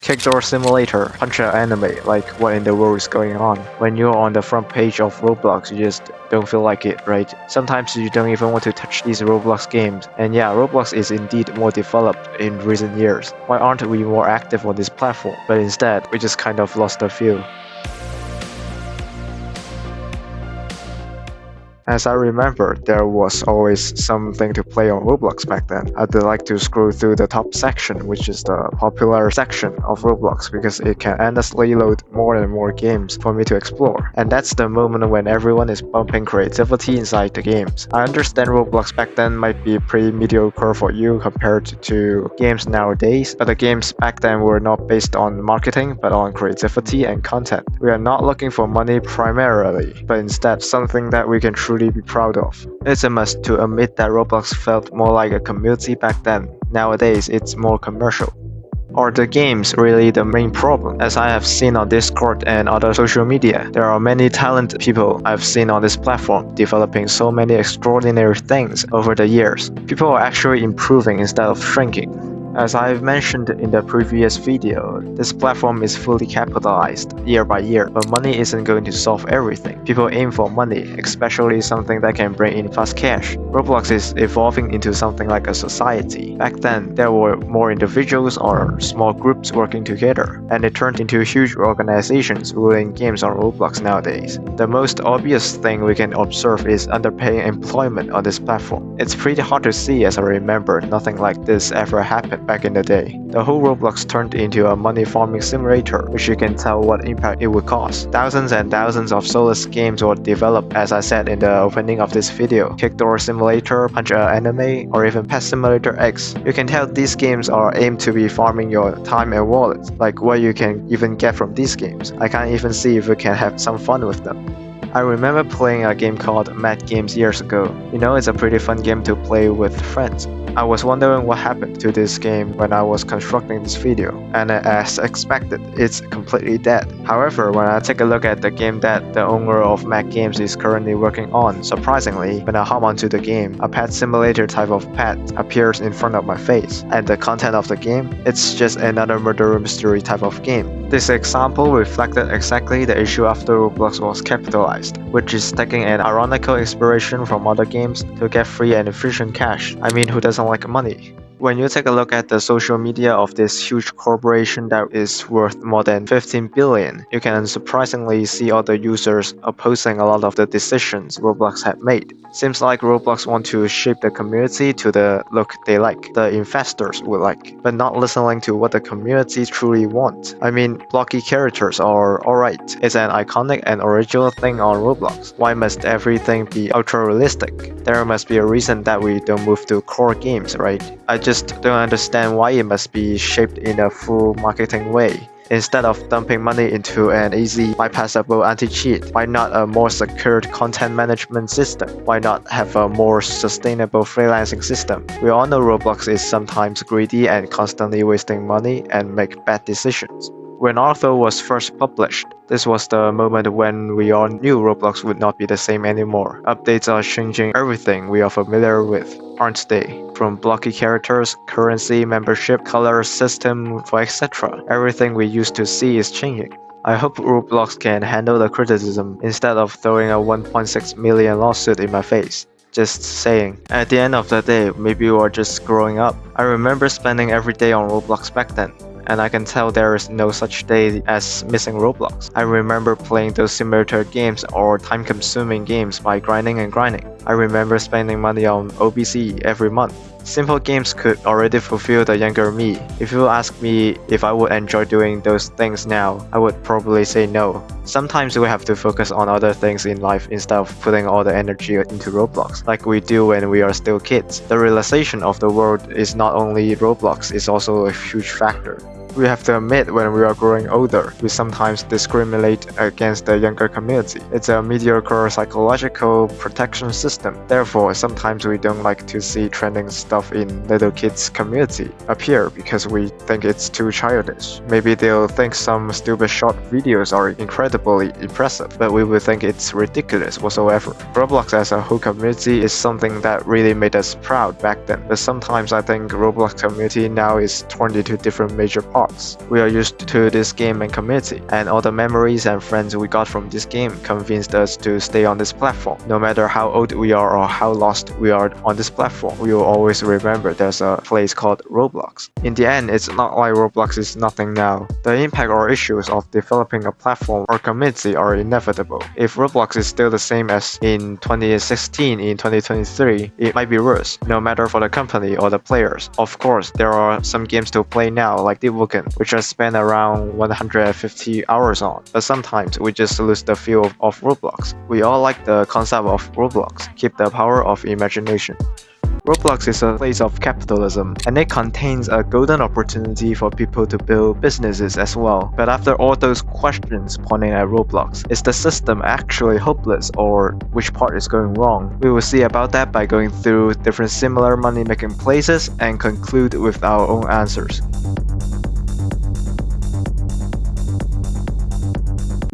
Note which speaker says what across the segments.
Speaker 1: Kick door simulator, punch an anime, like what in the world is going on? When you're on the front page of Roblox, you just don't feel like it, right? Sometimes you don't even want to touch these Roblox games. And yeah, Roblox is indeed more developed in recent years. Why aren't we more active on this platform? But instead, we just kind of lost the feel. As I remember, there was always something to play on Roblox back then. I'd like to scroll through the top section, which is the popular section of Roblox, because it can endlessly load more and more games for me to explore. And that's the moment when everyone is pumping creativity inside the games. I understand Roblox back then might be pretty mediocre for you compared to games nowadays, but the games back then were not based on marketing, but on creativity and content. We are not looking for money primarily, but instead something that we can truly be proud of. It's a must to admit that Roblox felt more like a community back then. Nowadays, it's more commercial. Are the games really the main problem? As I have seen on Discord and other social media, there are many talented people I've seen on this platform developing so many extraordinary things over the years. People are actually improving instead of shrinking. As I've mentioned in the previous video, this platform is fully capitalized year by year, but money isn't going to solve everything. People aim for money, especially something that can bring in fast cash. Roblox is evolving into something like a society. Back then, there were more individuals or small groups working together, and it turned into huge organizations ruling games on Roblox nowadays. The most obvious thing we can observe is underpaying employment on this platform. It's pretty hard to see, as I remember nothing like this ever happened back in the day. The whole Roblox turned into a money farming simulator, which you can tell what impact it would cause. Thousands and thousands of soulless games were developed, as I said in the opening of this video. Kick door simulator, punch an anime, or even Pet Simulator X. You can tell these games are aimed to be farming your time and wallet, like what you can even get from these games. I can't even see if you can have some fun with them. I remember playing a game called Mad Games years ago. You know, it's a pretty fun game to play with friends. I was wondering what happened to this game when I was constructing this video, and as expected, it's completely dead. However, when I take a look at the game that the owner of Mad Games is currently working on, surprisingly, when I hop onto the game, a pet simulator type of pet appears in front of my face, and the content of the game, it's just another murder mystery type of game. This example reflected exactly the issue after Roblox was capitalized, which is taking an ironical inspiration from other games to get free and efficient cash. I mean, who doesn't like money? When you take a look at the social media of this huge corporation that is worth more than 15 billion, you can unsurprisingly see other users opposing a lot of the decisions Roblox had made. Seems like Roblox want to shape the community to the look they like, the investors would like, but not listening to what the community truly want. I mean, blocky characters are alright. It's an iconic and original thing on Roblox. Why must everything be ultra realistic? There must be a reason that we don't move to core games, right? I just don't understand why it must be shaped in a full marketing way. Instead of dumping money into an easy, bypassable anti-cheat, why not a more secured content management system? Why not have a more sustainable freelancing system? We all know Roblox is sometimes greedy and constantly wasting money and make bad decisions. When Arthur was first published, this was the moment when we all knew Roblox would not be the same anymore. Updates are changing everything we are familiar with, aren't they? From blocky characters, currency, membership, color, system, etc. Everything we used to see is changing. I hope Roblox can handle the criticism instead of throwing a 1.6 million lawsuit in my face. Just saying. At the end of the day, maybe we are just growing up. I remember spending every day on Roblox back then, and I can tell there is no such day as missing Roblox. I remember playing those simulator games or time-consuming games by grinding and grinding. I remember spending money on OBC every month. Simple games could already fulfill the younger me. If you ask me if I would enjoy doing those things now, I would probably say no. Sometimes we have to focus on other things in life instead of putting all the energy into Roblox, like we do when we are still kids. The realization of the world is not only Roblox, it's also a huge factor. We have to admit when we are growing older, we sometimes discriminate against the younger community. It's a mediocre psychological protection system. Therefore, sometimes we don't like to see trending stuff in little kids' community appear because we think it's too childish. Maybe they'll think some stupid short videos are incredibly impressive, but we will think it's ridiculous whatsoever. Roblox as a whole community is something that really made us proud back then, but sometimes I think Roblox community now is torn into different major parts. hearts. We are used to this game and community, and all the memories and friends we got from this game convinced us to stay on this platform. No matter how old we are or how lost we are on this platform, we will always remember there's a place called Roblox. In the end, it's not like Roblox is nothing now. The impact or issues of developing a platform or community are inevitable. If Roblox is still the same as in 2016, in 2023, it might be worse, no matter for the company or the players. Of course, there are some games to play now, like Deep Woken, which I spend around 150 hours on, but sometimes we just lose the feel of Roblox. We all like the concept of Roblox, keep the power of imagination. Roblox is a place of capitalism, and it contains a golden opportunity for people to build businesses as well. But after all those questions pointing at Roblox, is the system actually hopeless, or which part is going wrong? We will see about that by going through different similar money-making places and conclude with our own answers.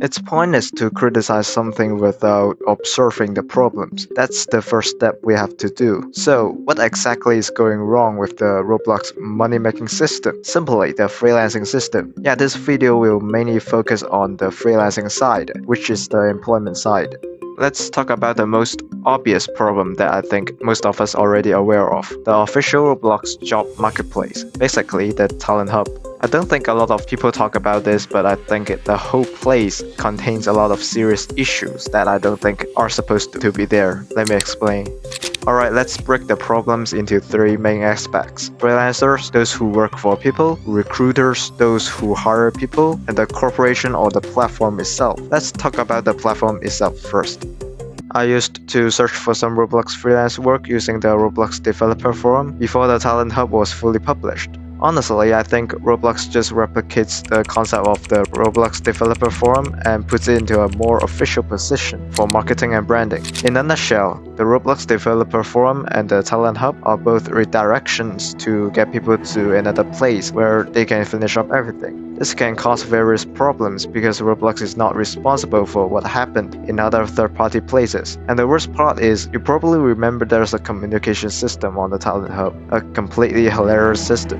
Speaker 1: It's pointless to criticize something without observing the problems. That's the first step we have to do. So, what exactly is going wrong with the Roblox money-making system? Simply, the freelancing system. Yeah, this video will mainly focus on the freelancing side, which is the employment side. Let's talk about the most obvious problem that I think most of us already aware of, the official Roblox job marketplace, basically the talent hub. I don't think a lot of people talk about this, but I think the whole place contains a lot of serious issues that I don't think are supposed to be there. Let me explain. Alright, let's break the problems into three main aspects. Freelancers, those who work for people, recruiters, those who hire people, and the corporation or the platform itself. Let's talk about the platform itself first. I used to search for some Roblox freelance work using the Roblox Developer Forum before the Talent Hub was fully published. Honestly, I think Roblox just replicates the concept of the Roblox Developer Forum and puts it into a more official position for marketing and branding. In a nutshell, the Roblox Developer Forum and the Talent Hub are both redirections to get people to another place where they can finish up everything. This can cause various problems because Roblox is not responsible for what happened in other third-party places. And the worst part is, you probably remember there's a communication system on the Talent Hub, a completely hilarious system.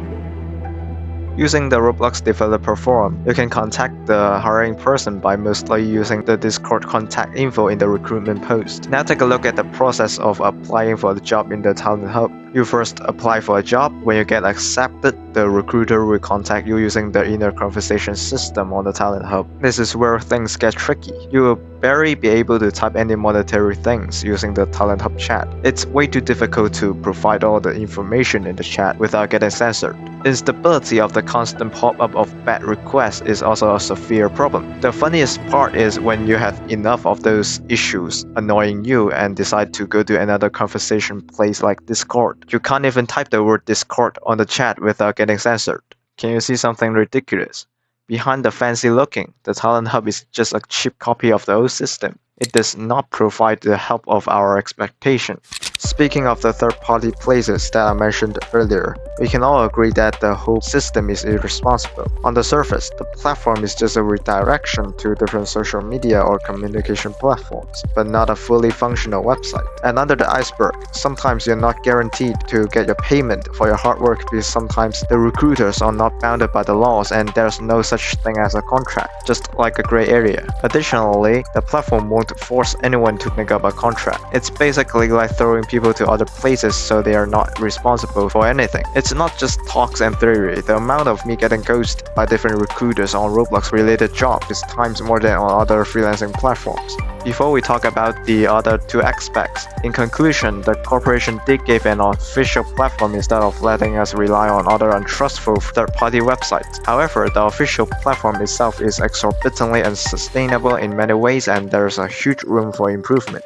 Speaker 1: Using the Roblox Developer Forum, you can contact the hiring person by mostly using the Discord contact info in the recruitment post. Now take a look at the process of applying for the job in the Talent Hub. You first apply for a job. When you get accepted, the recruiter will contact you using the inner conversation system on the Talent Hub. This is where things get tricky. You will barely be able to type any monetary things using the Talent Hub chat. It's way too difficult to provide all the information in the chat without getting censored. Instability of the constant pop-up of bad requests is also a severe problem. The funniest part is when you have enough of those issues annoying you and decide to go to another conversation place like Discord. You can't even type the word Discord on the chat without getting censored. Can you see something ridiculous? Behind the fancy looking, the Talent Hub is just a cheap copy of the old system. It does not provide the help of our expectation. Speaking of the third-party places that I mentioned earlier, we can all agree that the whole system is irresponsible. On the surface, the platform is just a redirection to different social media or communication platforms, but not a fully functional website. And under the iceberg, sometimes you're not guaranteed to get your payment for your hard work because sometimes the recruiters are not bounded by the laws and there's no such thing as a contract, just like a gray area. Additionally, the platform won't force anyone to make up a contract. It's basically like throwing people to other places so they are not responsible for anything. It's not just talks and theory. The amount of me getting ghosted by different recruiters on Roblox related jobs is times more than on other freelancing platforms. Before we talk about the other two aspects, in conclusion, the corporation did give an official platform instead of letting us rely on other untrustful third-party websites. However, the official platform itself is exorbitantly unsustainable in many ways and there's a huge room for improvement.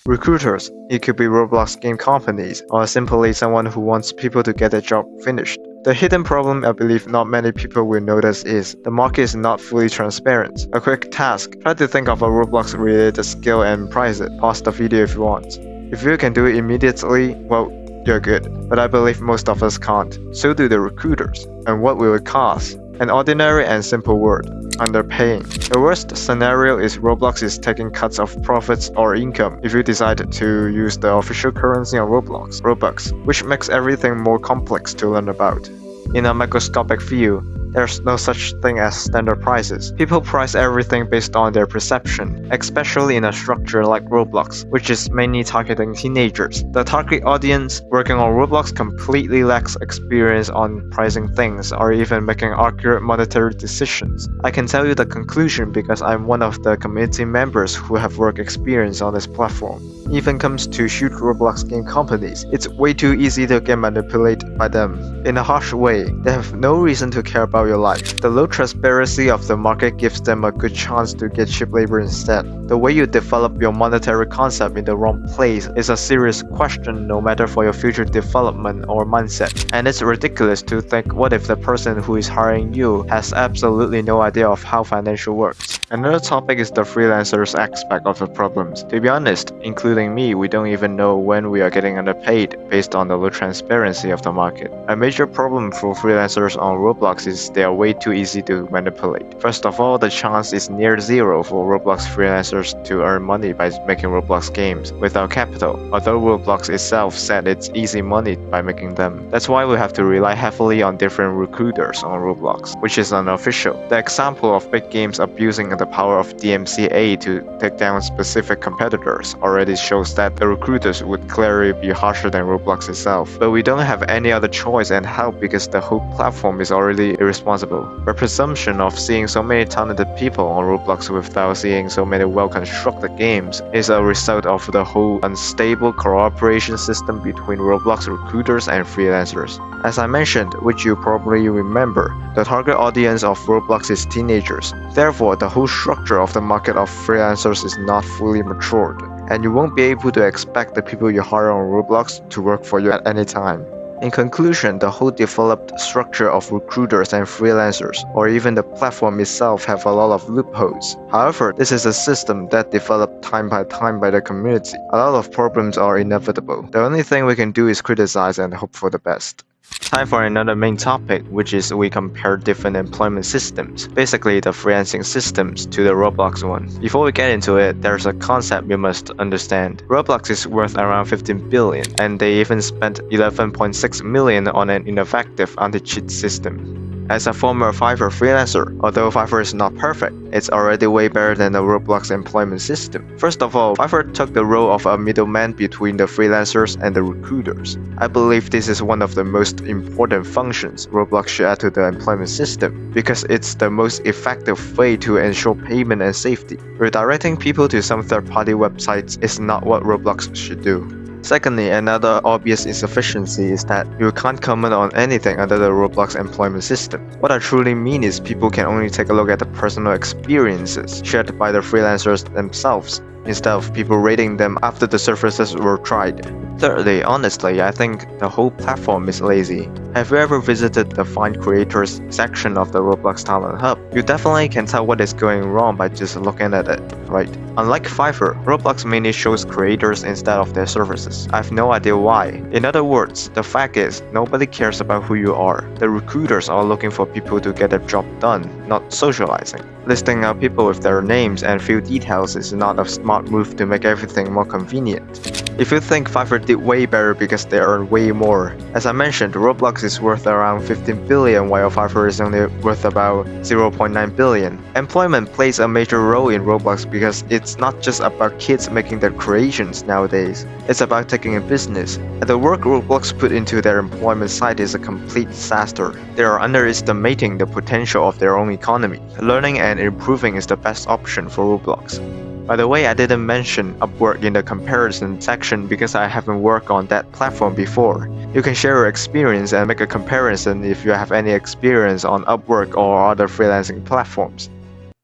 Speaker 1: Recruiters, it could be Roblox game companies, or simply someone who wants people to get their job finished. The hidden problem I believe not many people will notice is the market is not fully transparent. A quick task, try to think of a Roblox related skill and price it. Pause the video if you want. If you can do it immediately, well, you're good. But I believe most of us can't. So do the recruiters. And what will it cost? An ordinary and simple word: underpaying. The worst scenario is Roblox is taking cuts of profits or income if you decide to use the official currency on Roblox, which makes everything more complex to learn about. In a microscopic view, There's no such thing as standard prices. People price everything based on their perception, especially in a structure like Roblox, which is mainly targeting teenagers. The target audience working on Roblox completely lacks experience on pricing things or even making accurate monetary decisions. I can tell you the conclusion because I'm one of the community members who have work experience on this platform. Even comes to huge Roblox game companies, it's way too easy to get manipulated by them. In a harsh way, they have no reason to care about your life. The low transparency of the market gives them a good chance to get cheap labor instead. The way you develop your monetary concept in the wrong place is a serious question no matter for your future development or mindset. And it's ridiculous to think what if the person who is hiring you has absolutely no idea of how financial works. Another topic is the freelancers aspect of the problems. To be honest, including me, we don't even know when we are getting underpaid based on the low transparency of the market. A major problem for freelancers on Roblox is they are way too easy to manipulate. First of all, the chance is near zero for Roblox freelancers to earn money by making Roblox games without capital, although Roblox itself said it's easy money by making them. That's why we have to rely heavily on different recruiters on Roblox, which is unofficial. The example of big games abusing the power of DMCA to take down specific competitors already shows that the recruiters would clearly be harsher than Roblox itself. But we don't have any other choice and help because the whole platform is already irresponsible. The presumption of seeing so many talented people on Roblox without seeing so many well-constructed games is a result of the whole unstable cooperation system between Roblox recruiters and freelancers. As I mentioned, which you probably remember, the target audience of Roblox is teenagers. Therefore, the whole structure of the market of freelancers is not fully matured, and you won't be able to expect the people you hire on Roblox to work for you at any time. In conclusion, the whole developed structure of recruiters and freelancers, or even the platform itself, have a lot of loopholes. However, this is a system that developed time by time by the community. A lot of problems are inevitable. The only thing we can do is criticize and hope for the best. Time for another main topic, which is we compare different employment systems, basically the freelancing systems, to the Roblox one. Before we get into it, there's a concept you must understand. Roblox is worth around 15 billion, and they even spent 11.6 million on an ineffective anti-cheat system. As a former Fiverr freelancer, although Fiverr is not perfect, it's already way better than the Roblox employment system. First of all, Fiverr took the role of a middleman between the freelancers and the recruiters. I believe this is one of the most important functions Roblox should add to the employment system, because it's the most effective way to ensure payment and safety. Redirecting people to some third-party websites is not what Roblox should do. Secondly, another obvious insufficiency is that you can't comment on anything under the Roblox employment system. What I truly mean is people can only take a look at the personal experiences shared by the freelancers themselves, instead of people rating them after the services were tried. Thirdly, honestly, I think the whole platform is lazy. Have you ever visited the Find Creators section of the Roblox Talent Hub? You definitely can tell what is going wrong by just looking at it, right? Unlike Fiverr, Roblox mainly shows creators instead of their services. I have no idea why. In other words, the fact is, nobody cares about who you are. The recruiters are looking for people to get a job done, not socializing. Listing out people with their names and few details is not a smart move to make everything more convenient. If you think Fiverr did way better because they earn way more, as I mentioned, Roblox is worth around 15 billion while Fiverr is only worth about 0.9 billion. Employment plays a major role in Roblox because it's not just about kids making their creations nowadays, it's about taking a business. And the work Roblox put into their employment site is a complete disaster. They are underestimating the potential of their own economy. Learning and improving is the best option for Roblox. By the way, I didn't mention Upwork in the comparison section because I haven't worked on that platform before. You can share your experience and make a comparison if you have any experience on Upwork or other freelancing platforms.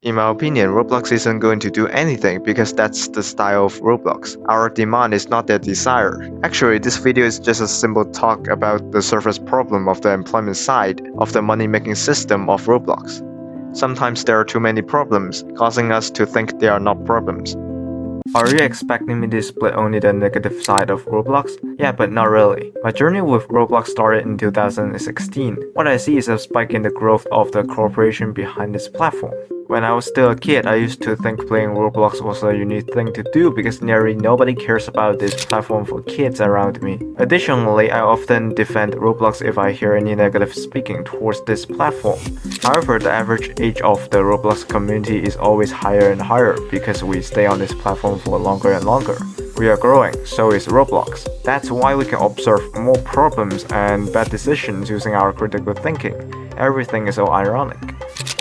Speaker 1: In my opinion, Roblox isn't going to do anything because that's the style of Roblox. Our demand is not their desire. Actually, this video is just a simple talk about the surface problem of the employment side of the money-making system of Roblox. Sometimes there are too many problems, causing us to think they are not problems. Are you expecting me to split only the negative side of Roblox? Yeah, but not really. My journey with Roblox started in 2016. What I see is a spike in the growth of the corporation behind this platform. When I was still a kid, I used to think playing Roblox was a unique thing to do because nearly nobody cares about this platform for kids around me. Additionally, I often defend Roblox if I hear any negative speaking towards this platform. However, the average age of the Roblox community is always higher and higher because we stay on this platform for longer and longer. We are growing, so is Roblox. That's why we can observe more problems and bad decisions using our critical thinking. Everything is so ironic.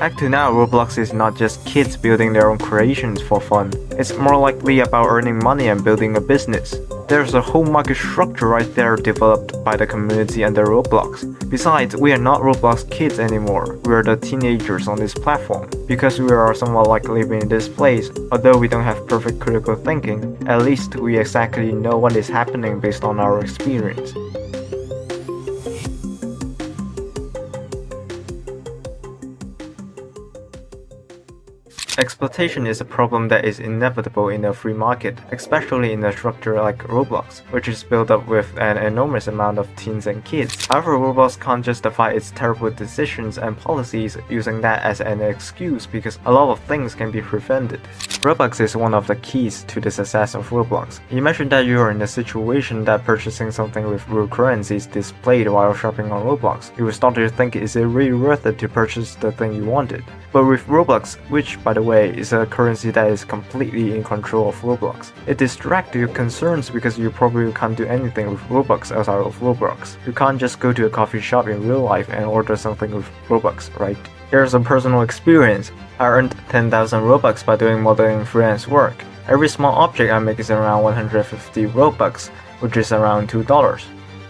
Speaker 1: Back to now, Roblox is not just kids building their own creations for fun. It's more likely about earning money and building a business. There's a whole market structure right there developed by the community under Roblox. Besides, we are not Roblox kids anymore. We are the teenagers on this platform. Because we are somewhat like living in this place, although we don't have perfect critical thinking, at least we exactly know what is happening based on our experience. Exploitation is a problem that is inevitable in a free market, especially in a structure like Roblox, which is built up with an enormous amount of teens and kids. However, Roblox can't justify its terrible decisions and policies using that as an excuse because a lot of things can be prevented. Robux is one of the keys to the success of Roblox. Imagine that you are in a situation that purchasing something with real currency is displayed while shopping on Roblox. You will start to think, is it really worth it to purchase the thing you wanted? But with Roblox, which by the way is a currency that is completely in control of Roblox, it distracts your concerns because you probably can't do anything with Robux outside of Roblox. You can't just go to a coffee shop in real life and order something with Robux, right? Here's a personal experience. I earned 10,000 Robux by doing modeling freelance work. Every small object I make is around 150 Robux, which is around $2.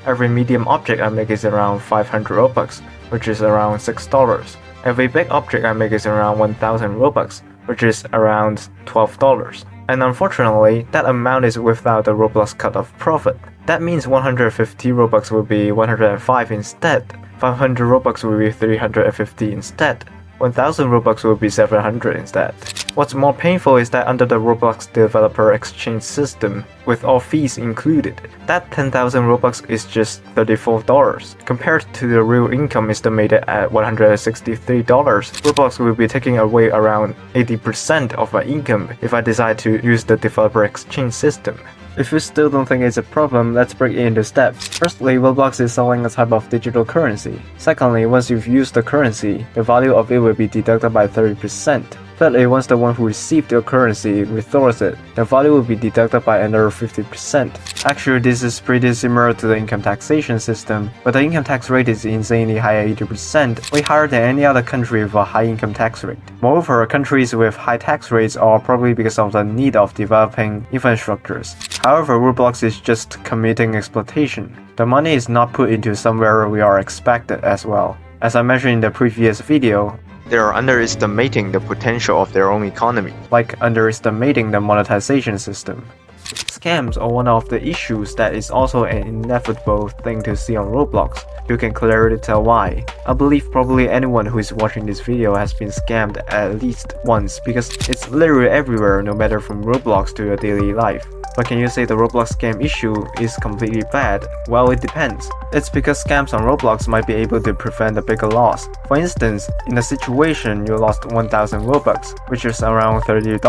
Speaker 1: Every medium object I make is around 500 Robux, which is around $6. Every big object I make is around 1,000 Robux, which is around $12. And unfortunately, that amount is without the Roblox cut of profit. That means 150 Robux will be 105 instead, 500 Robux will be 350 instead, 1000 Robux will be 700 instead. What's more painful is that under the Roblox developer exchange system, with all fees included, that 10,000 Robux is just $34. Compared to the real income estimated at $163, Roblox will be taking away around 80% of my income if I decide to use the developer exchange system. If you still don't think it's a problem, let's break it into steps. Firstly, Roblox is selling a type of digital currency. Secondly, once you've used the currency, the value of it will be deducted by 30%. Thirdly, once the one who received your currency withdraws it, the value will be deducted by another 50%. Actually, this is pretty similar to the income taxation system, but the income tax rate is insanely high at 80%, way higher than any other country with a high income tax rate. Moreover, countries with high tax rates are probably because of the need of developing infrastructures. However, Roblox is just committing exploitation. The money is not put into somewhere we are expected as well. As I mentioned in the previous video, they are underestimating the potential of their own economy, like underestimating the monetization system. Scams are one of the issues that is also an inevitable thing to see on Roblox. You can clearly tell why. I believe probably anyone who is watching this video has been scammed at least once because it's literally everywhere, no matter from Roblox to your daily life. But can you say the Roblox scam issue is completely bad? Well, it depends. It's because scams on Roblox might be able to prevent a bigger loss. For instance, in a situation you lost 1,000 Robux, which is around $30.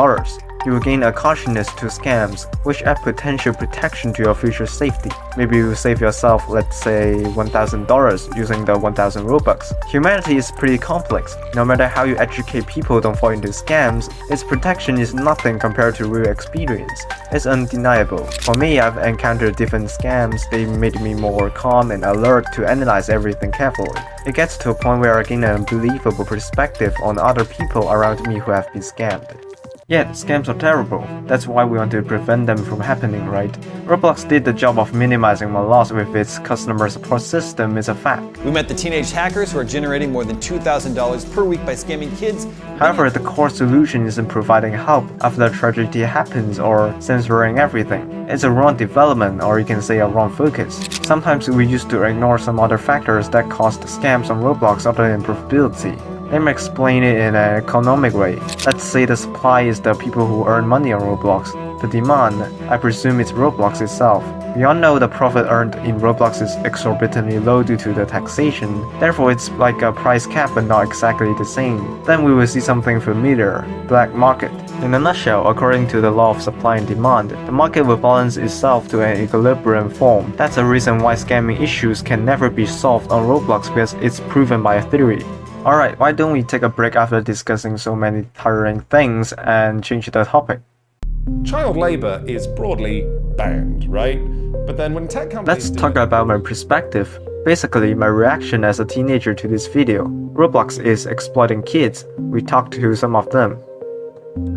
Speaker 1: You will gain a cautiousness to scams, which add potential protection to your future safety. Maybe you save yourself, let's say, $1,000 using the 1,000 Robux. Humanity is pretty complex. No matter how you educate people don't fall into scams, its protection is nothing compared to real experience. It's undeniable. For me, I've encountered different scams. They made me more calm and alert to analyze everything carefully. It gets to a point where I gain an unbelievable perspective on other people around me who have been scammed. Yet, scams are terrible. That's why we want to prevent them from happening, right? Roblox did the job of minimizing my loss with its customer support system is a fact.
Speaker 2: We met the teenage hackers who are generating more than $2,000 per week by scamming kids.
Speaker 1: However, the core solution isn't providing help after the tragedy happens or censoring everything. It's a wrong development, or you can say a wrong focus. Sometimes we used to ignore some other factors that caused scams on Roblox other than profitability. Let me explain it in an economic way. Let's say the supply is the people who earn money on Roblox. The demand, I presume it's Roblox itself. We all know the profit earned in Roblox is exorbitantly low due to the taxation, therefore it's like a price cap but not exactly the same. Then we will see something familiar, black market. In a nutshell, according to the law of supply and demand, the market will balance itself to an equilibrium form. That's the reason why scamming issues can never be solved on Roblox because it's proven by a theory. Alright, why don't we take a break after discussing so many tiring things and change the topic?
Speaker 3: Child labor is broadly banned, right? But then when tech companies
Speaker 1: Let's talk about my perspective. Basically, my reaction as a teenager to this video. Roblox is exploiting kids. We talked to some of them.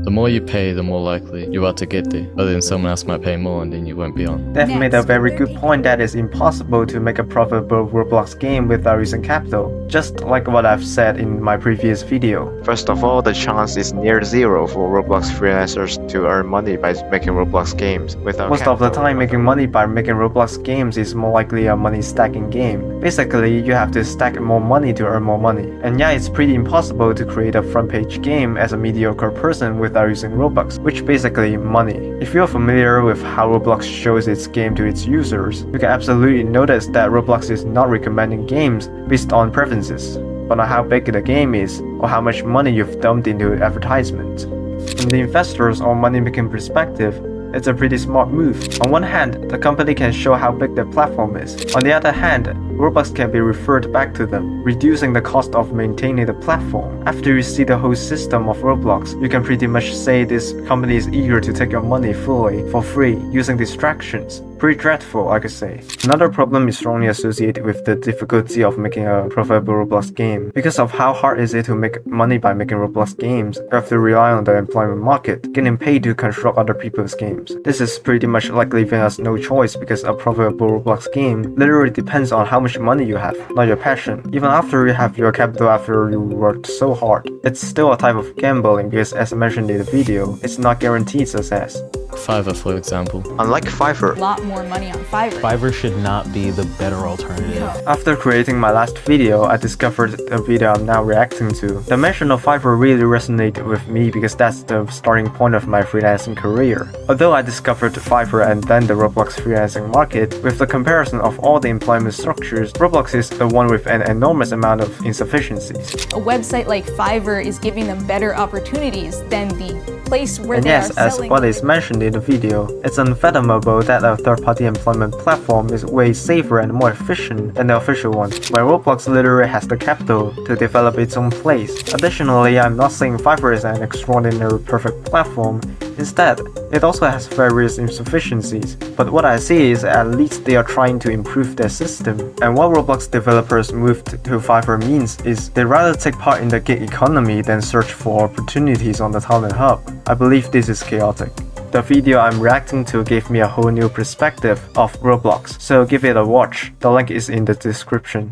Speaker 4: The more you pay, the more likely you are to get there, but then someone else might pay more and then you won't be on.
Speaker 1: They've made a very good point that it's impossible to make a profitable Roblox game without using capital, just like what I've said in my previous video. First of all, the chance is near zero for Roblox freelancers to earn money by making Roblox games without Most of the time, making money by making Roblox games is more likely a money stacking game. Basically, you have to stack more money to earn more money. And yeah, it's pretty impossible to create a front page game as a mediocre person without using Robux, which basically money. If you're familiar with how Roblox shows its game to its users, you can absolutely notice that Roblox is not recommending games based on preferences, but on how big the game is or how much money you've dumped into advertisements. From the investors or money-making perspective, it's a pretty smart move. On one hand, the company can show how big their platform is. On the other hand, Robux can be referred back to them, reducing the cost of maintaining the platform. After you see the whole system of Roblox, you can pretty much say this company is eager to take your money fully, for free, using distractions. Pretty dreadful, I could say. Another problem is strongly associated with the difficulty of making a profitable Roblox game. Because of how hard is it to make money by making Roblox games, you have to rely on the employment market, getting paid to construct other people's games. This is pretty much like leaving us no choice because a profitable Roblox game literally depends on how much money you have, not your passion. Even after you have your capital after you worked so hard, it's still a type of gambling because as mentioned in the video, it's not guaranteed success.
Speaker 4: Fiverr, for example.
Speaker 1: Unlike Fiverr,
Speaker 5: a lot more money on Fiverr.
Speaker 6: Fiverr should not be the better alternative.
Speaker 1: After creating my last video, I discovered the video I'm now reacting to. The mention of Fiverr really resonated with me because that's the starting point of my freelancing career. Although I discovered Fiverr and then the Roblox freelancing market, with the comparison of all the employment structures, Roblox is the one with an enormous amount of insufficiencies.
Speaker 5: A website like Fiverr is giving them better opportunities than the place where
Speaker 1: And
Speaker 5: they
Speaker 1: yes,
Speaker 5: are
Speaker 1: as
Speaker 5: selling.
Speaker 1: what is mentioned in the video, it's unfathomable that a third-party employment platform is way safer and more efficient than the official one, where Roblox literally has the capital to develop its own place. Additionally, I'm not saying Fiverr is an extraordinary perfect platform. Instead, it also has various insufficiencies, but what I see is at least they are trying to improve their system. And what Roblox developers moved to Fiverr means is they rather take part in the gig economy than search for opportunities on the talent hub. I believe this is chaotic. The video I'm reacting to gave me a whole new perspective of Roblox, so give it a watch. The link is in the description.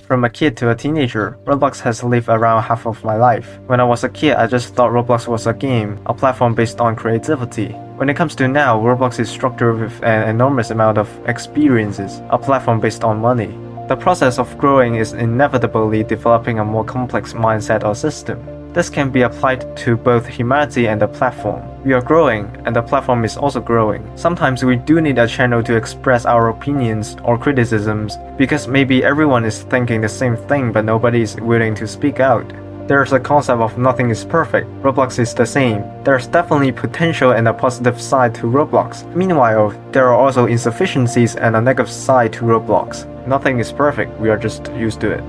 Speaker 1: From a kid to a teenager, Roblox has lived around half of my life. When I was a kid, I just thought Roblox was a game, a platform based on creativity. When it comes to now, Roblox is structured with an enormous amount of experiences, a platform based on money. The process of growing is inevitably developing a more complex mindset or system. This can be applied to both humanity and the platform. We are growing, and the platform is also growing. Sometimes we do need a channel to express our opinions or criticisms, because maybe everyone is thinking the same thing but nobody is willing to speak out. There's a concept of nothing is perfect. Roblox is the same. There's definitely potential and a positive side to Roblox. Meanwhile, there are also insufficiencies and a negative side to Roblox. Nothing is perfect, we are just used to it.